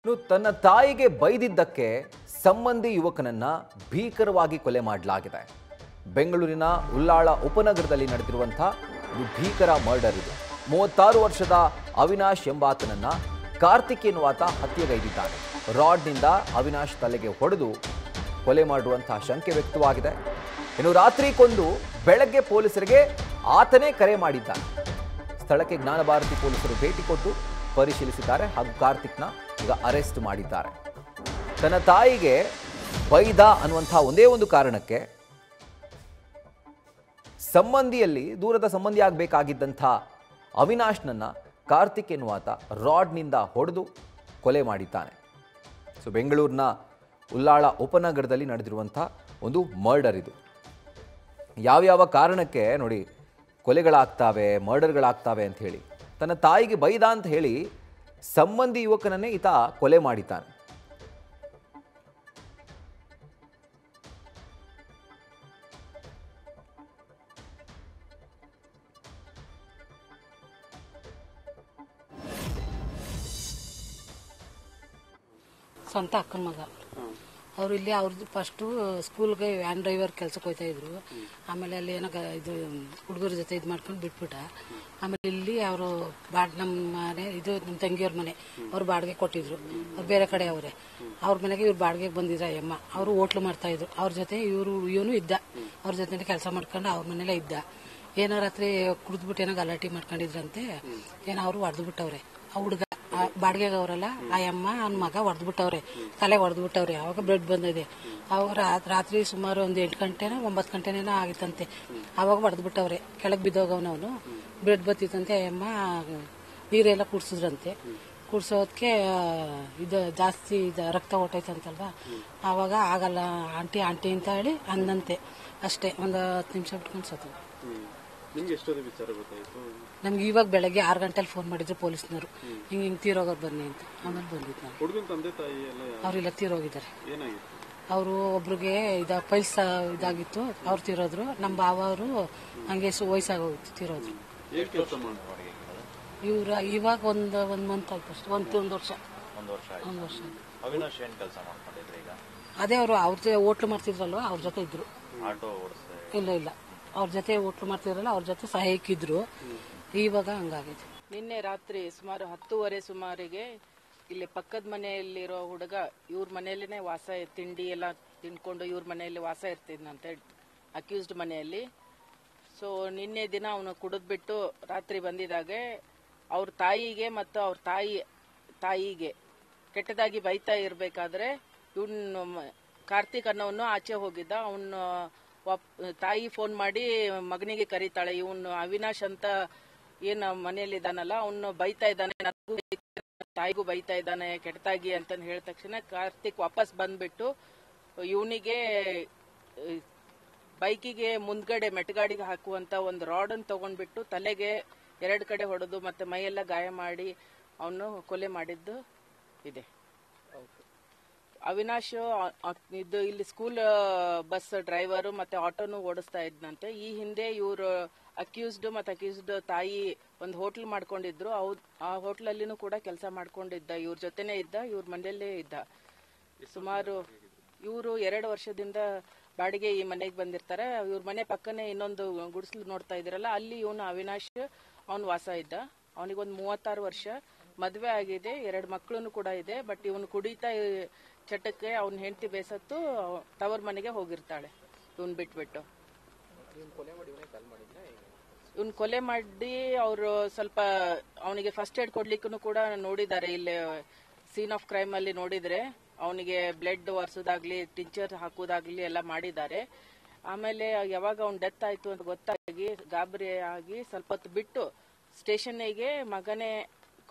ತನ್ನ ತಾಯಿಗೆ ಬೈದಿದ್ದಕ್ಕೆ ಸಂಬಂಧಿ ಯುವಕನನ್ನ ಭೀಕರವಾಗಿ ಕೊಲೆ ಮಾಡಲಾಗಿದೆ. ಬೆಂಗಳೂರಿನ ಉಳ್ಳಾಳ ಉಪನಗರದಲ್ಲಿ ನಡೆದಿರುವಂತಹ ಭೀಕರ ಮರ್ಡರ್ ಇದು. 36 ವರ್ಷದ ಅವಿನಾಶ್ ಎಂಬಾತನನ್ನ ಕಾರ್ತಿಕ್ ಎನ್ನುವಾತ ಹತ್ಯೆಗೈದಿದ್ದಾನೆ. ರಾಡ್ನಿಂದ ಅವಿನಾಶ್ ತಲೆಗೆ ಹೊಡೆದು ಕೊಲೆ ಮಾಡುವಂತಹ ಶಂಕೆ ವ್ಯಕ್ತವಾಗಿದೆ. ಇನ್ನು ರಾತ್ರಿ ಕೊಂದು ಬೆಳಗ್ಗೆ ಪೊಲೀಸರಿಗೆ ಆತನೇ ಕರೆ ಮಾಡಿದ್ದಾನೆ. ಸ್ಥಳಕ್ಕೆ ಜ್ಞಾನಭಾರತಿ ಪೊಲೀಸರು ಭೇಟಿ ಕೊಟ್ಟು ಪರಿಶೀಲಿಸಿದ್ದಾರೆ ಹಾಗೂ ಕಾರ್ತಿಕ್ನ ಈಗ ಅರೆಸ್ಟ್ ಮಾಡಿದ್ದಾರೆ. ತನ್ನ ತಾಯಿಗೆ ಬೈದ ಅನ್ನುವಂತಹ ಒಂದೇ ಒಂದು ಕಾರಣಕ್ಕೆ ಸಂಬಂಧಿಯಲ್ಲಿ ದೂರದ ಸಂಬಂಧಿ ಆಗಬೇಕಾಗಿದ್ದಂಥ ಅವಿನಾಶ್ನನ್ನ ಕಾರ್ತಿಕ್ ಎನ್ನುವಾತ ರಾಡ್ನಿಂದ ಹೊಡೆದು ಕೊಲೆ ಮಾಡಿದ್ದಾನೆ. ಸೊ ಬೆಂಗಳೂರಿನ ಉಳ್ಳಾಳ ಉಪನಗರದಲ್ಲಿ ನಡೆದಿರುವಂಥ ಒಂದು ಮರ್ಡರ್ ಇದು. ಯಾವ್ಯಾವ ಕಾರಣಕ್ಕೆ ನೋಡಿ ಕೊಲೆಗಳಾಗ್ತಾವೆ, ಮರ್ಡರ್ಗಳಾಗ್ತಾವೆ ಅಂತ ಹೇಳಿ ತನ್ನ ತಾಯಿಗೆ ಬೈದ ಅಂತ ಹೇಳಿ ಸಂಬಂಧಿ ಯುವಕನನ್ನೇ ಈತ ಕೊಲೆ ಮಾಡಿದ್ದಾನೆ. ಸ್ವಂತ ಅಕ್ಕನ ಮಗ ಅವರು. ಇಲ್ಲಿ ಅವ್ರದ್ದು ಫಸ್ಟು ಸ್ಕೂಲ್ಗೆ ವ್ಯಾನ್ ಡ್ರೈವರ್ ಕೆಲ್ಸಕ್ಕೆ ಹೋಗ್ತಾ ಇದ್ರು. ಆಮೇಲೆ ಅಲ್ಲಿ ಏನೋ ಇದು ಹುಡುಗರ ಜೊತೆ ಇದು ಮಾಡ್ಕೊಂಡು ಬಿಟ್ಬಿಟ್ಟ. ಆಮೇಲೆ ಇಲ್ಲಿ ಅವರು ನಮ್ಮ ಮನೆ ಇದು ನಮ್ಮ ತಂಗಿಯವ್ರ ಮನೆ ಅವ್ರು ಬಾಡಿಗೆ ಕೊಟ್ಟಿದ್ರು. ಅವ್ರು ಬೇರೆ ಕಡೆ ಅವರೇ. ಅವ್ರ ಮನೆಗೆ ಇವ್ರು ಬಾಡಿಗೆಗೆ ಬಂದಿದ್ರು ಅಯ್ಯಮ್ಮ. ಅವರು ಹೋಟ್ಲು ಮಾಡ್ತಾ ಇದ್ರು. ಅವ್ರ ಜೊತೆ ಇವನು ಇದ್ದ. ಅವ್ರ ಜೊತೆ ಕೆಲಸ ಮಾಡ್ಕೊಂಡು ಅವ್ರ ಮನೇಲೆ ಇದ್ದ. ಏನೋ ರಾತ್ರಿ ಕುಡಿದ್ಬಿಟ್ಟು ಏನೋ ಗಲಾಟೆ ಮಾಡ್ಕೊಂಡಿದ್ರಂತೆ. ಏನೋ ಅವರು ಹೊಡೆದು ಬಿಟ್ಟವ್ರೆ. ಆ ಹುಡುಗ ಬಾಡಿಗೆಗೆ ಅವರಲ್ಲ ಆ ಅಮ್ಮ ನನ್ನ ಮಗ ಹೊಡೆದ್ಬಿಟ್ಟವ್ರೆ, ತಲೆ ಹೊಡೆದ್ಬಿಟ್ಟವ್ರೆ. ಅವಾಗ ಬ್ಲಡ್ ಬಂದಿದೆ. ಅವಾಗ ರಾತ್ರಿ ಸುಮಾರು ಒಂದು 8 ಗಂಟೆನೋ 9 ಗಂಟೆನೇನೋ ಆಗಿತ್ತಂತೆ. ಅವಾಗ ಹೊಡೆದ್ಬಿಟ್ಟವ್ರೆ. ಕೆಳಗೆ ಬಿದ್ದೋಗವನವನು. ಬ್ಲಡ್ ಬತ್ತಿತ್ತಂತೆ. ಅಮ್ಮ ನೀರೆಲ್ಲ ಕುಡ್ಸಿದ್ರಂತೆ. ಕುಡ್ಸೋದಕ್ಕೆ ಇದು ಜಾಸ್ತಿ ರಕ್ತ ಹೊಟ್ಟೈತಂತಲ್ವಾ. ಆವಾಗ ಆಗಲ್ಲ ಆಂಟಿ ಆಂಟಿ ಅಂತ ಹೇಳಿ ಅಂದಂತೆ. ಅಷ್ಟೇ ಒಂದು 10 ನಿಮಿಷ ಬಿಟ್ಕೊಂಡು ಸತ್ತು. ನಮ್ಗೆ ಇವಾಗ ಬೆಳಗ್ಗೆ 6 ಗಂಟೆಲಿ ಫೋನ್ ಮಾಡಿದ್ರು ಪೊಲೀಸ್ನವರು, ಹಿಂಗ್ ತೀರೋಗೋರು ಬನ್ನಿ ಅಂತ. ಆಮೇಲೆ ಬಂದಿದ್ದು ನಾನು. ಅವ್ರೆಲ್ಲ ತೀರೋಗಿದ್ದಾರೆ. ಅವರು ಒಬ್ರಿಗೆ ಪೈಲ್ಸ್ ಇದಾಗಿತ್ತು, ಅವ್ರು ತೀರೋದ್ರು. ನಮ್ಮ ಭಾವ ಅವರು ಹಂಗೆ ವಯಸ್ಸಾಗೋಗಿತ್ತು, ತೀರೋದ್ರು. ಇವ್ರ ಇವಾಗ ಒಂದು ಮಂತ್ ಆಯ್ತು ಅಷ್ಟೇ. ಒಂದು ವರ್ಷ. ಅದೇ ಅವರು ಅವ್ರ ಜೊತೆ ಹೋಟ್ಲು ಮಾಡ್ತಿದ್ರಲ್ವ, ಅವ್ರ ಜೊತೆ ಇದ್ರು. ಇಲ್ಲ ಅವ್ರ ಜೊತೆ ಹೋಟ್ಲು ಮಾಡ್ತಿದ್ರಲ್ಲ, ಅವ್ರ ಜೊತೆ ಸಹಾಯಕ್ಕಿದ್ರು. ಇವಾಗ ಹಂಗಾಗಿದೆ. ನಿನ್ನೆ ರಾತ್ರಿ ಸುಮಾರು 10:30 ಸುಮಾರಿಗೆ ಇಲ್ಲಿ ಪಕ್ಕದ ಮನೆಯಲ್ಲಿರೋ ಹುಡುಗ ಇವ್ರ ಮನೆಯಲ್ಲಿನೇ ವಾಸ, ತಿಂಡಿ ಎಲ್ಲ ತಿನ್ಕೊಂಡು ಇವ್ರ ಮನೆಯಲ್ಲಿ ವಾಸ ಇರ್ತಿದ್ನಂತೆ, ಅಕ್ಯೂಸ್ಡ್ ಮನೆಯಲ್ಲಿ. ಸೊ ನಿನ್ನೆ ದಿನ ಅವನು ಕುಡಿದ್ಬಿಟ್ಟು ರಾತ್ರಿ ಬಂದಿದಾಗ ಅವ್ರ ತಾಯಿಗೆ ಮತ್ತು ಅವ್ರ ತಾಯಿಗೆ ಕೆಟ್ಟದಾಗಿ ಬೈತಾ ಇರ್ಬೇಕಾದ್ರೆ ಇವನು ಕಾರ್ತಿಕ್ ಅನ್ನೋನು ಆಚೆ ಹೋಗಿದ್ದ. ಅವನು ತಾಯಿ ಫೋನ್ ಮಾಡಿ ಮಗನಿಗೆ ಕರೀತಾಳೆ, ಇವನು ಅವಿನಾಶ್ ಅಂತ ಏನ್ ಮನೆಯಲ್ಲಿದ್ದಾನಲ್ಲ ಅವನು ಬೈತಾ ಇದ್ದಾನೆ, ನನಗೂ ತಾಯಿಗೂ ಬೈತಾ ಇದ್ದಾನೆ ಕೆಟ್ಟದಾಗಿ ಅಂತ ಹೇಳಿದ ತಕ್ಷಣ ಕಾರ್ತಿಕ್ ವಾಪಸ್ ಬಂದ್ಬಿಟ್ಟು ಇವನಿಗೆ ಬೈಕಿಗೆ ಮುಂದ್ಗಡೆ ಮೆಟ್ಗಾಡಿಗೆ ಹಾಕುವಂತ ಒಂದು ರಾಡ್ ಅನ್ನು ತಗೊಂಡ್ಬಿಟ್ಟು ತಲೆಗೆ 2 ಕಡೆ ಹೊಡೆದು ಮತ್ತೆ ಮೈಯೆಲ್ಲ ಗಾಯ ಮಾಡಿ ಅವನು ಕೊಲೆ ಮಾಡಿದ್ದು ಇದೆ. ಅವಿನಾಶ್ ಇದು ಇಲ್ಲಿ ಸ್ಕೂಲ್ ಬಸ್ ಡ್ರೈವರು ಮತ್ತೆ ಆಟೋನು ಓಡಿಸ್ತಾ ಇದ್ನಂತೆ. ಈ ಹಿಂದೆ ಇವರು ಅಕ್ಯೂಸ್ಡ್ ಮತ್ತೆ ಅಕ್ಯೂಸ್ಡ್ ತಾಯಿ ಒಂದು ಹೋಟ್ಲ್ ಮಾಡ್ಕೊಂಡಿದ್ರು. ಆ ಹೋಟ್ಲಲ್ಲಿನೂ ಕೂಡ ಕೆಲಸ ಮಾಡ್ಕೊಂಡಿದ್ದ, ಇವ್ರ ಜೊತೆನೆ ಇದ್ದ, ಇವ್ರ ಮನೆಯಲ್ಲೇ ಇದ್ದ. ಸುಮಾರು ಇವರು 2 ವರ್ಷದಿಂದ ಬಾಡಿಗೆ ಈ ಮನೆಗೆ ಬಂದಿರ್ತಾರೆ. ಇವ್ರ ಮನೆ ಪಕ್ಕನೆ ಇನ್ನೊಂದು ಗುಡಿಸಲು ನೋಡ್ತಾ ಇದ್ರಲ್ಲ, ಅಲ್ಲಿ ಇವನು ಅವಿನಾಶ್ ಅವನು ವಾಸ ಇದ್ದ. ಅವನಿಗೊಂದು 36 ವರ್ಷ, ಮದುವೆ ಆಗಿದೆ, 2 ಮಕ್ಕಳು ಕೂಡ ಇದೆ. ಬಟ್ ಇವನು ಕುಡಿತಾ ಚಟಕ್ಕೆ ಅವನ ಹೆಂಡತಿ ಬೇಸತ್ತು ತವರ್ ಮನೆಗೆ ಹೋಗಿರ್ತಾಳೆ ಇವನ್ ಬಿಟ್ಬಿಟ್ಟು. ಇವನ್ ಕೊಲೆ ಮಾಡಿ ಅವರು ಸ್ವಲ್ಪ ಅವನಿಗೆ ಫಸ್ಟ್ ಏಡ್ ಕೊಡ್ಲಿಕ್ಕೂ ಕೂಡ ನೋಡಿದ್ದಾರೆ. ಇಲ್ಲಿ ಸೀನ್ ಆಫ್ ಕ್ರೈಮ್ ಅಲ್ಲಿ ನೋಡಿದ್ರೆ ಅವನಿಗೆ ಬ್ಲಡ್ ಒರೆಸೋದಾಗ್ಲಿ ಟಿಂಚರ್ ಹಾಕೋದಾಗ್ಲಿ ಎಲ್ಲ ಮಾಡಿದ್ದಾರೆ. ಆಮೇಲೆ ಯಾವಾಗ ಅವ್ನ್ ಡೆತ್ ಆಯ್ತು ಅಂತ ಗೊತ್ತಾಗಿ ಗಾಬರಿ ಆಗಿ ಸ್ವಲ್ಪ ಹೊತ್ತು ಬಿಟ್ಟು ಸ್ಟೇಷನ್ಗೆ ಮಗನೇ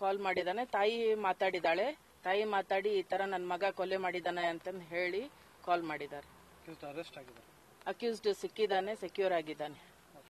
ಕಾಲ್ ಮಾಡಿದಾನೆ. ತಾಯಿ ಮಾತಾಡಿದಾಳೆ. ತಾಯಿ ಮಾತಾಡಿ ಈ ತರ ನನ್ನ ಮಗ ಕೊಲೆ ಮಾಡಿದಾನೆ ಅಂತ ಹೇಳಿ ಕಾಲ್ ಮಾಡಿದ್ದಾರೆ. ಅಕ್ಯೂಸ್ಡ್ ಸಿಕ್ಕಿದ್ದಾನೆ, ಸೆಕ್ಯೂರ್ ಆಗಿದ್ದಾನೆ.